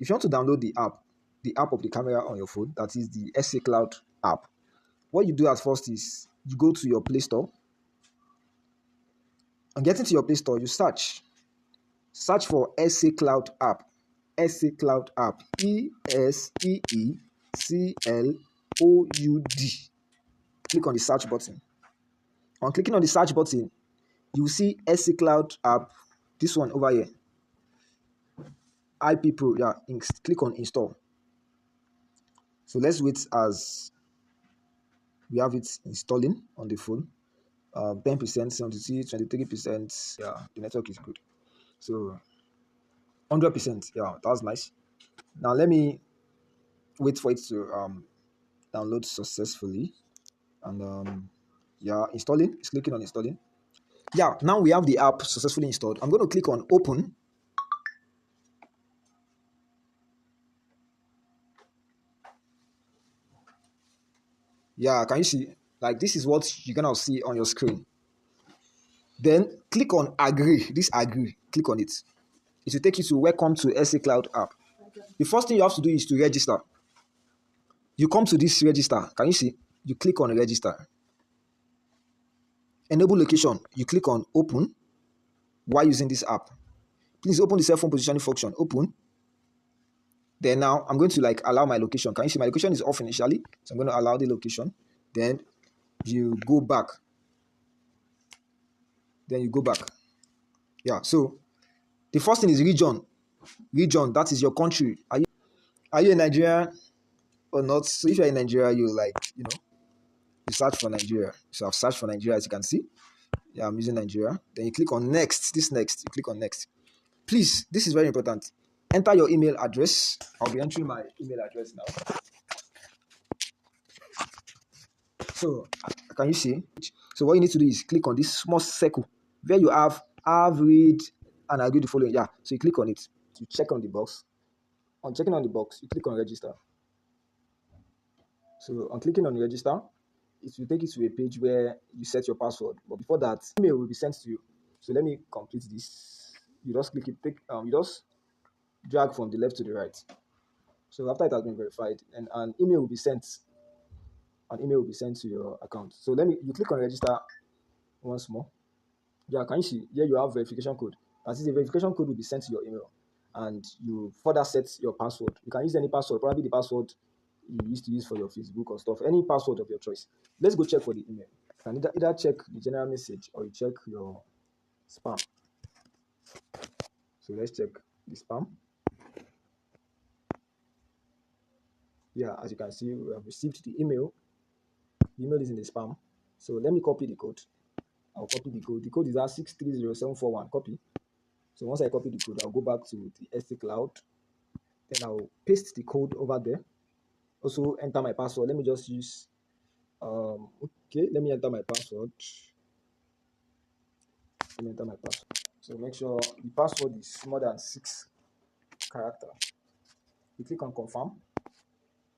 if you want to download the app of the camera on your phone, that is the SA Cloud app, what you do at first is you go to your Play Store. And getting to your Play Store, you search for SA Cloud app. SA Cloud app. ESEECLOUD. Click on the search button. On clicking on the search button, you will see SA Cloud app. This one over here. IP Pro. Yeah. Click on install. So let's wait as we have it installing on the phone. 10%, 72%, 23%. Yeah, the network is good. So 100%. Yeah, that's nice. Now let me wait for it to download successfully. And yeah, installing. It's clicking on installing. Yeah, now we have the app successfully installed. I'm going to click on open. Yeah, can you see? Like, this is what you're going to see on your screen. Then click on agree. This agree. Click on it. It will take you to welcome to SA Cloud app. The first thing you have to do is to register. You come to this register. Can you see? You click on register. Enable location. You click on open while using this app. Please open the cell phone positioning function. Open. Then now I'm going to allow my location. Can you see my location is off initially? So I'm going to allow the location. Then you go back. Yeah, so the first thing is region. Region, that is your country. Are you in Nigeria or not? So if you're in Nigeria, you search for Nigeria. So I've searched for Nigeria, as you can see. Yeah, I'm using Nigeria. Then you click on next. Next. You click on next. Please, this is very important. Enter your email address. I'll be entering my email address now. So, can you see? So what you need to do is click on this small circle where you have read, and agree the following. Yeah, so you click on it. You check on the box. On checking on the box, you click on register. So on clicking on register, it will take you to a page where you set your password. But before that, email will be sent to you. So let me complete this. You just click it. You just drag from the left to the right. So after it has been verified, and an email will be sent. An email will be sent to your account. So you click on register once more. Yeah, can you see? Here you have verification code. As the verification code will be sent to your email, and you further set your password. You can use any password, probably the password you used to use for your Facebook or stuff, any password of your choice. Let's go check for the email. You can either check the general message or you check your spam. So let's check the spam. Yeah, as you can see, we have received the email. The email is in the spam. So let me copy the code. I'll copy the code. The code is R630741. Copy. So once I copy the code, I'll go back to the SA Cloud. Then I'll paste the code over there. Also enter my password. Let me just use let me enter my password. So make sure the password is more than 6 characters. You click on confirm.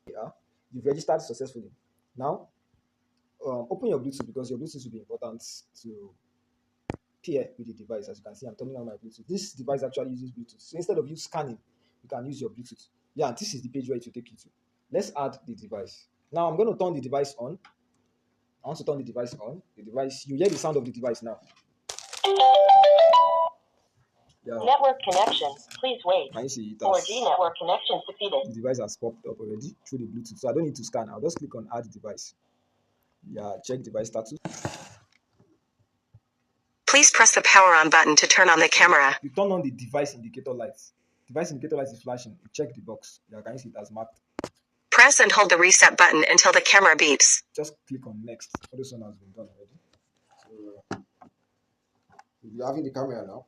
Yeah, you've registered successfully. Now open your Bluetooth, because your Bluetooth will be important to pair with the device. As you can see, I'm turning on my Bluetooth. This device actually uses Bluetooth. So instead of you scanning, you can use your Bluetooth. Yeah, this is the page where it will take you to. Let's add the device. Now I'm going to turn the device on. I want to turn the device on. You hear the sound of the device now. Yeah. Network connection. Please wait. Can you see it? 4G network connection succeeded. The device has popped up already through the Bluetooth. So I don't need to scan. I'll just click on add device. Yeah, check device status. Please press the power on button to turn on the camera. You turn on the device indicator lights. Device indicator light is flashing. You check the box. Yeah, can you see it as marked? Press and hold the reset button until the camera beeps. Just click on next. All this one has been done already. So you're having the camera now.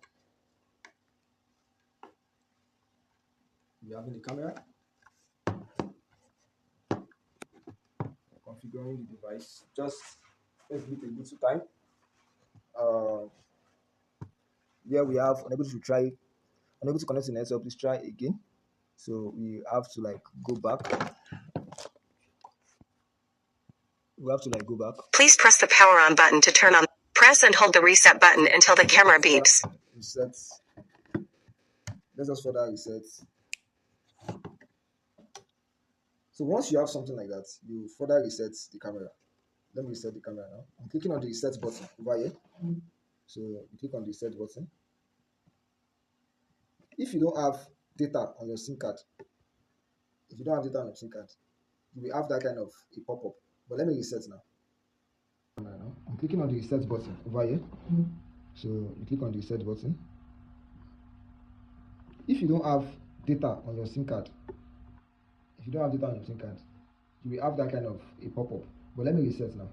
You're having the camera. Configuring the device. Just let's give it a little time. Here we have unable to connect to the network. Please try again. So we have to go back. Please press the power on button to turn on. Press and hold the reset button until the camera beeps. Reset. Let's just further reset. So once you have something like that, you further reset the camera. Let me reset the camera now. I'm clicking on the reset button over here. So you click on the reset button. If you don't have data on your SIM card, if you don't have data on your SIM card, you will have that kind of a pop-up. But let me reset now. I'm clicking on the reset button over here. So you click on the reset button. If you don't have data on your SIM card, if you don't have data on your SIM card, you will have that kind of a pop-up. But let me reset now.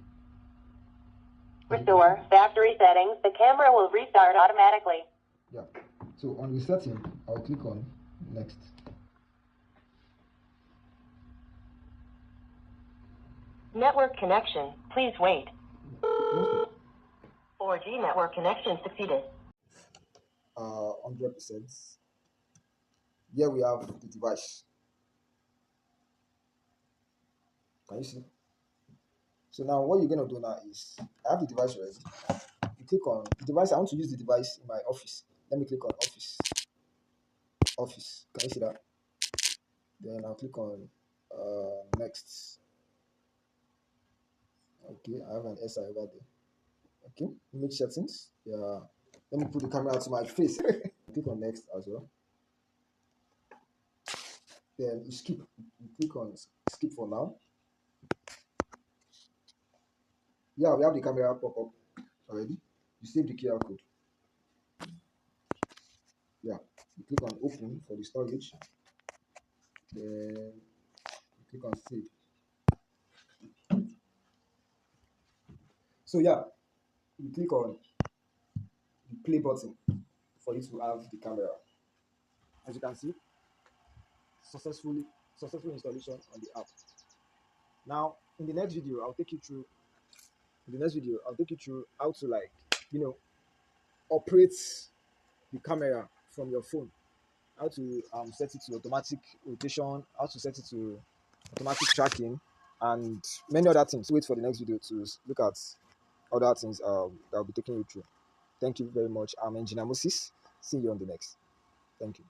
Restore factory settings. The camera will restart automatically. Yeah. So on resetting, I'll click on next. Network connection. Please wait. 4G network connection succeeded. 100%. Here we have the device. Can you see? So now what you're going to do now is, I have the device ready. You click on the device. I want to use the device in my office. Let me click on office. Office. Can you see that? Then I'll click on next. Okay, I have an SI over there. Okay, image settings. Yeah, let me put the camera to my face. Click on next as well. Then you skip. You click on skip for now. Yeah, we have the camera pop up already. You save the QR code. Yeah, you click on open for the storage. Then you click on save. So yeah, you click on the play button for you to have the camera. As you can see, successful installation on the app. Now, in the next video, I'll take you through. In the next video, I'll take you through how to operate the camera from your phone. How to set it to automatic rotation. How to set it to automatic tracking, and many other things. Wait for the next video to look at other things that I'll be taking you through. Thank you very much. I'm Engineer Moses. See you on the next. Thank you.